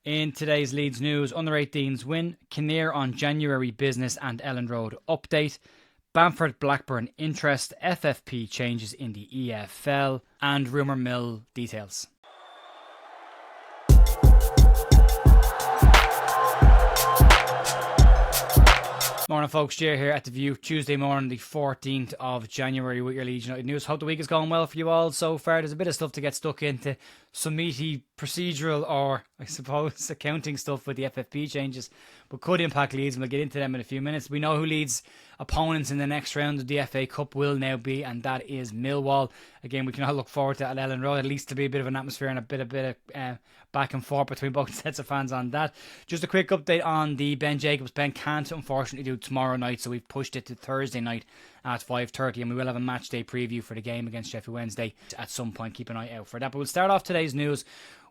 In today's Leeds news, under-18s win, Kinnear on January business and Elland Road update, Bamford Blackburn interest, FFP changes in the EFL, and Rumour mill details. Morning folks, Jay here at The View, Tuesday morning the 14th of January with your Leeds United news. Hope the week is going well for you all so far. There's a bit of stuff to get stuck into, some meaty procedural or I suppose accounting stuff with the FFP changes, but could impact Leeds and we'll get into them in a few minutes. We know who Leeds' opponents in the next round of the FA Cup will now be, and that is Millwall. Again, we can all look forward to at Elland Road, at least to be a bit of an atmosphere and a bit of back and forth between both sets of fans on that. Just a quick update on the Ben Jacobs. Ben can't unfortunately do tomorrow night, so we've pushed it to Thursday night at 5:30, and we will have a match day preview for the game against Sheffield Wednesday at some point. Keep an eye out for that. But we'll start off today's news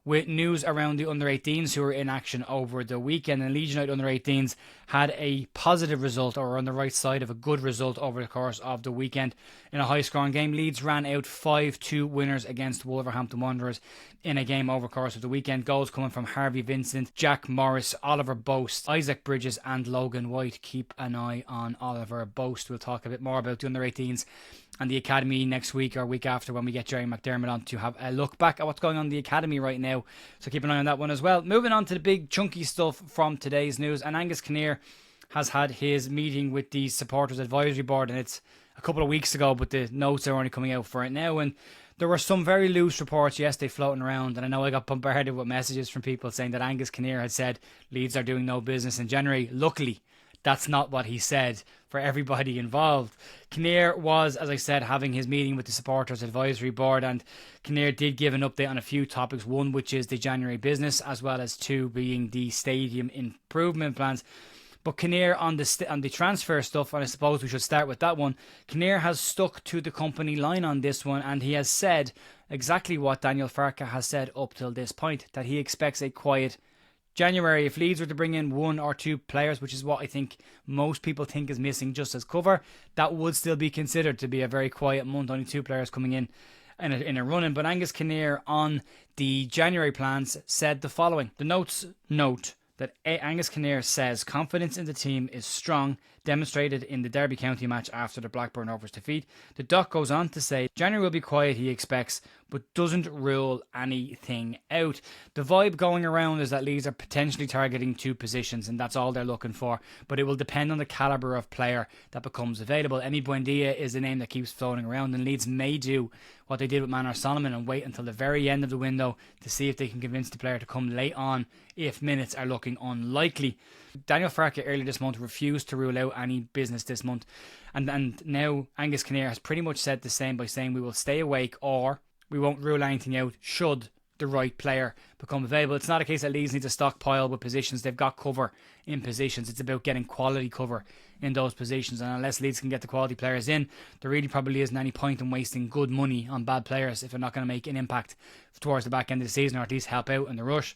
with news around the under-18s who were in action over the weekend. And Leeds United under-18s had a positive result, or on the right side of a good result, over the course of the weekend in a high-scoring game. Leeds ran out 5-2 winners against Wolverhampton Wanderers in a game over the course of the weekend. Goals coming from Harvey Vincent, Jack Morris, Oliver Boast, Isaac Bridges and Logan White. Keep an eye on Oliver Boast. We'll talk a bit more about the under-18s and the academy next week or week after when we get Jerry McDermott on to have a look back at what's going on in the academy right now. So keep an eye on that one as well. Moving on to the big chunky stuff from today's news. And Angus Kinnear has had his meeting with the supporters advisory board, and it's a couple of weeks ago, but the notes are only coming out for it now. And there were some very loose reports yesterday floating around, and I know I got bombarded with messages from people saying that Angus Kinnear had said Leeds are doing no business in January. Luckily, that's not what he said for everybody involved. Kinnear was, as I said, having his meeting with the supporters advisory board, and Kinnear did give an update on a few topics. One, which is the January business, as well as two, being the stadium improvement plans. But Kinnear on the transfer stuff, and I suppose we should start with that one. Kinnear has stuck to the company line on this one, and he has said exactly what Daniel Farke has said up till this point, that he expects a quiet January. If Leeds were to bring in one or two players, which is what I think most people think is missing just as cover, that would still be considered to be a very quiet month. Only two players coming in a run-in. But Angus Kinnear on the January plans said the following. The notes note that Angus Kinnear says confidence in the team is strong, demonstrated in the Derby County match after the Blackburn Rovers defeat. The doc goes on to say January will be quiet, he expects, but doesn't rule anything out. The vibe going around is that Leeds are potentially targeting two positions, and that's all they're looking for, but it will depend on the calibre of player that becomes available. Emi Buendia is the name that keeps floating around, and Leeds may do what they did with Manor Solomon and wait until the very end of the window to see if they can convince the player to come late on if minutes are looking unlikely. Daniel Farke earlier this month refused to rule out any business this month, and now Angus Kinnear has pretty much said the same by saying we will stay awake or we won't rule anything out should the right player become available. It's not a case that Leeds need to stockpile with positions. They've got cover in positions. It's about getting quality cover in those positions, and unless Leeds can get the quality players in, there really probably isn't any point in wasting good money on bad players if they're not going to make an impact towards the back end of the season, or at least help out in the rush.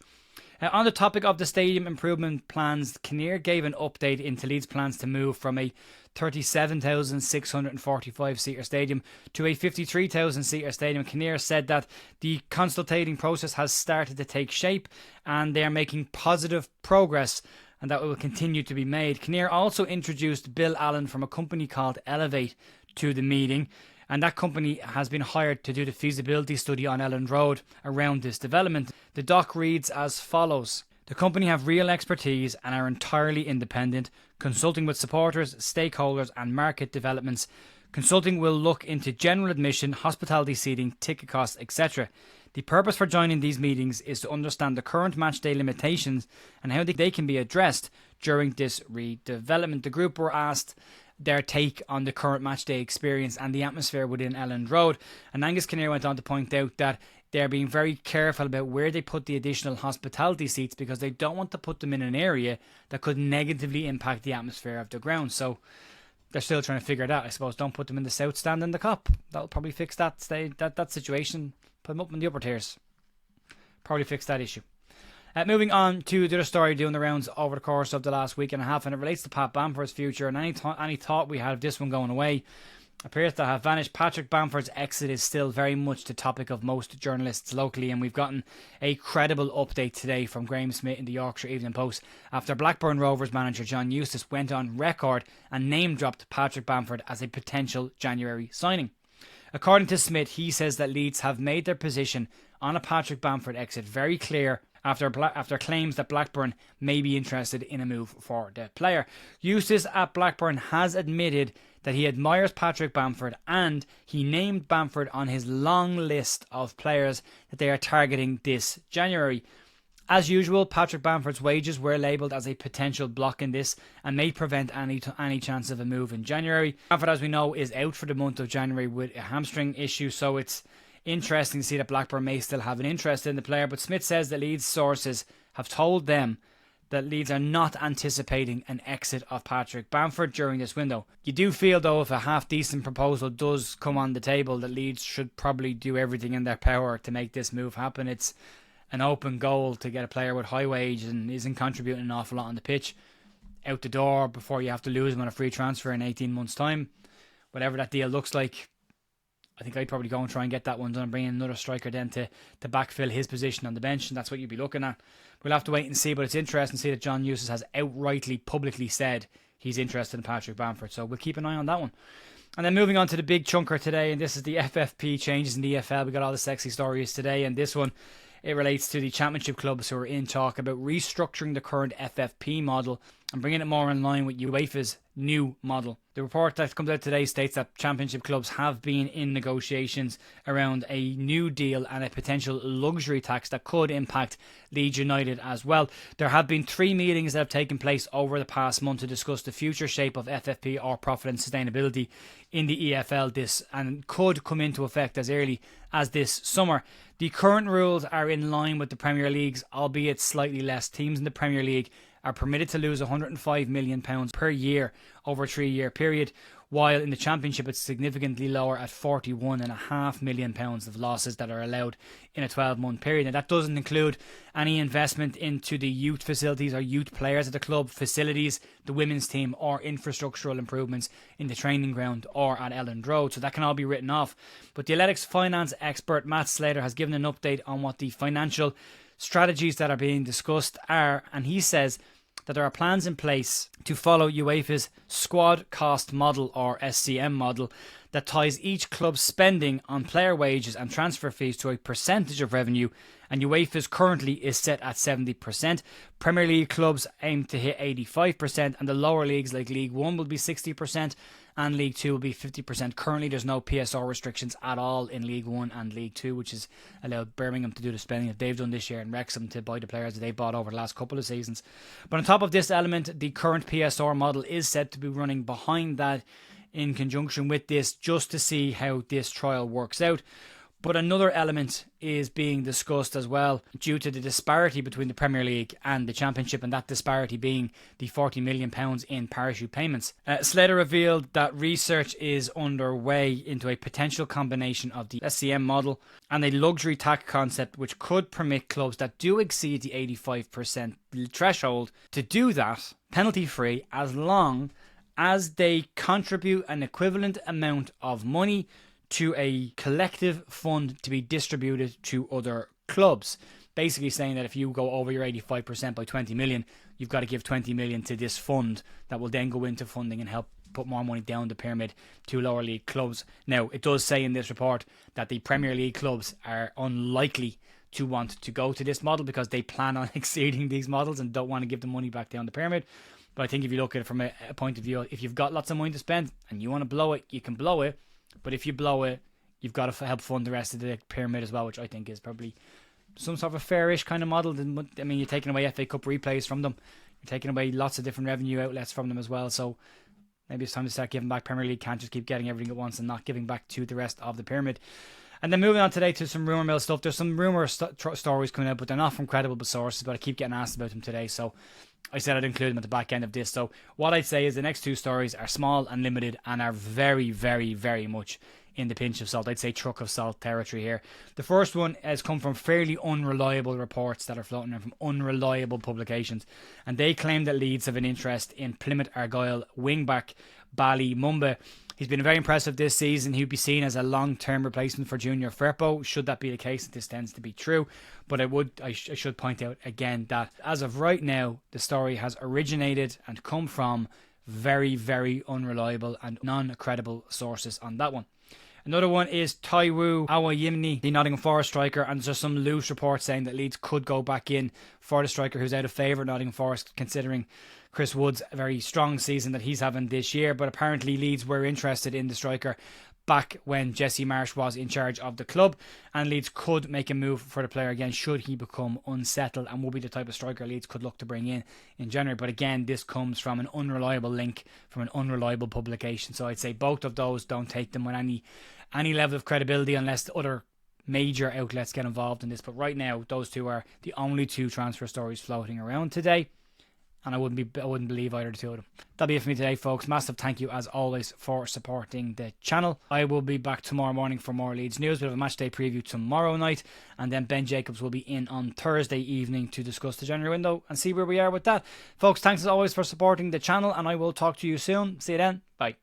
On the topic of the stadium improvement plans, Kinnear gave an update into Leeds' plans to move from a 37,645-seater stadium to a 53,000-seater stadium. Kinnear said that the consultating process has started to take shape and they are making positive progress, and that it will continue to be made. Kinnear also introduced Bill Allen from a company called Elevate to the meeting, and that company has been hired to do the feasibility study on Elland Road around this development. The doc reads as follows. The company have real expertise and are entirely independent, consulting with supporters, stakeholders and market developments. Consulting will look into general admission, hospitality seating, ticket costs, etc. The purpose for joining these meetings is to understand the current matchday limitations and how they can be addressed during this redevelopment. The group were asked their take on the current matchday experience and the atmosphere within Elland Road, and Angus Kinnear went on to point out that they're being very careful about where they put the additional hospitality seats because they don't want to put them in an area that could negatively impact the atmosphere of the ground. So they're still trying to figure it out, I suppose. Don't put them in the south stand in the Kop. That'll probably fix that situation. Put them up in the upper tiers. Probably fix that issue. Moving on to the other story doing the rounds over the course of the last week and a half, and it relates to Pat Bamford's future and any thought we had of this one going away. appears to have vanished. Patrick Bamford's exit is still very much the topic of most journalists locally, and we've gotten a credible update today from Graham Smith in the Yorkshire Evening Post after Blackburn Rovers manager John Eustace went on record and name-dropped Patrick Bamford as a potential January signing. According to Smith, he says that Leeds have made their position on a Patrick Bamford exit very clear after claims that Blackburn may be interested in a move for the player. Eustace at Blackburn has admitted that he admires Patrick Bamford and he named Bamford on his long list of players that they are targeting this January. As usual, Patrick Bamford's wages were labelled as a potential block in this and may prevent any chance of a move in January. Bamford, as we know, is out for the month of January with a hamstring issue, so it's interesting to see that Blackburn may still have an interest in the player, but Smith says that Leeds sources have told them that Leeds are not anticipating an exit of Patrick Bamford during this window. You do feel, though, if a half-decent proposal does come on the table, that Leeds should probably do everything in their power to make this move happen. It's an open goal to get a player with high wage and isn't contributing an awful lot on the pitch out the door before you have to lose him on a free transfer in 18 months' time. Whatever that deal looks like, I think I'd probably go and try and get that one done and bring in another striker then to backfill his position on the bench, and that's what you'd be looking at. We'll have to wait and see, but it's interesting to see that John Eustace has outrightly, publicly said he's interested in Patrick Bamford, so we'll keep an eye on that one. And then moving on to the big chunker today, and this is the FFP changes in the EFL. We got all the sexy stories today, and this one, it relates to the championship clubs who are in talk about restructuring the current FFP model and bringing it more in line with UEFA's new model. The report that comes out today states that championship clubs have been in negotiations around a new deal and a potential luxury tax that could impact Leeds United as well. There have been 3 meetings that have taken place over the past month to discuss the future shape of FFP or profit and sustainability in the EFL and could come into effect as early as this summer. The current rules are in line with the Premier League's, albeit slightly less. Teams in the Premier League are permitted to lose £105 million per year over a 3-year period, while in the Championship it's significantly lower at £41.5 million of losses that are allowed in a 12-month period. And that doesn't include any investment into the youth facilities or youth players at the club, facilities, the women's team, or infrastructural improvements in the training ground or at Elland Road. So that can all be written off. But the Athletics finance expert Matt Slater has given an update on what the financial strategies that are being discussed are, and he says that there are plans in place to follow UEFA's squad cost model or SCM model that ties each club's spending on player wages and transfer fees to a percentage of revenue, and UEFA's currently is set at 70%. Premier League clubs aim to hit 85%, and the lower leagues like League 1 will be 60% and League 2 will be 50%. Currently there's no PSR restrictions at all in League 1 and League 2, which has allowed Birmingham to do the spending that they've done this year and Wrexham to buy the players that they bought over the last couple of seasons. But on top of this element, the current PSR model is said to be running behind that in conjunction with this, just to see how this trial works out. But another element is being discussed as well due to the disparity between the Premier League and the Championship, and that disparity being the £40 million in parachute payments. Slater revealed that research is underway into a potential combination of the SCM model and a luxury tax concept which could permit clubs that do exceed the 85% threshold to do that penalty-free as long as they contribute an equivalent amount of money to a collective fund to be distributed to other clubs. Basically saying that if you go over your 85% by 20 million, you've got to give 20 million to this fund that will then go into funding and help put more money down the pyramid to lower league clubs. Now, it does say in this report that the Premier League clubs are unlikely to want to go to this model because they plan on exceeding these models and don't want to give the money back down the pyramid. But I think if you look at it from a point of view, if you've got lots of money to spend and you want to blow it, you can blow it. But if you blow it, you've got to help fund the rest of the pyramid as well, which I think is probably some sort of a fairish kind of model. I mean, you're taking away FA Cup replays from them. You're taking away lots of different revenue outlets from them as well. So maybe it's time to start giving back. Premier League can't just keep getting everything at once and not giving back to the rest of the pyramid. And then moving on today to some rumour mill stuff. There's some rumour stories coming out, but they're not from credible sources, but I keep getting asked about them today. So I said I'd include them at the back end of this. So what I'd say is the next 2 stories are small and limited and are very, very, very much in the pinch of salt. I'd say truck of salt territory here. The first one has come from fairly unreliable reports that are floating in from unreliable publications, and they claim that Leeds have an interest in Plymouth Argyle wingback Bali Mumba. He's been very impressive this season. He'd be seen as a long-term replacement for Junior Firpo, should that be the case. This tends to be true. But I should point out again that as of right now, the story has originated and come from very, very unreliable and non-credible sources on that one. Another one is Taiwo Awayimni, the Nottingham Forest striker, and there's some loose reports saying that Leeds could go back in for the striker who's out of favour at Nottingham Forest, considering Chris Wood's very strong season that he's having this year. But apparently Leeds were interested in the striker back when Jesse Marsh was in charge of the club, and Leeds could make a move for the player again should he become unsettled, and will be the type of striker Leeds could look to bring in January. But again, this comes from an unreliable link from an unreliable publication, so I'd say both of those, don't take them with any level of credibility unless other major outlets get involved in this. But right now, those two are the only two transfer stories floating around today, and I wouldn't believe either the two of them. That'll be it for me today, folks. Massive thank you as always for supporting the channel. I will be back tomorrow morning for more Leeds news. We have a match day preview tomorrow night, and then Ben Jacobs will be in on Thursday evening to discuss the January window and see where we are with that. Folks, thanks as always for supporting the channel, and I will talk to you soon. See you then. Bye.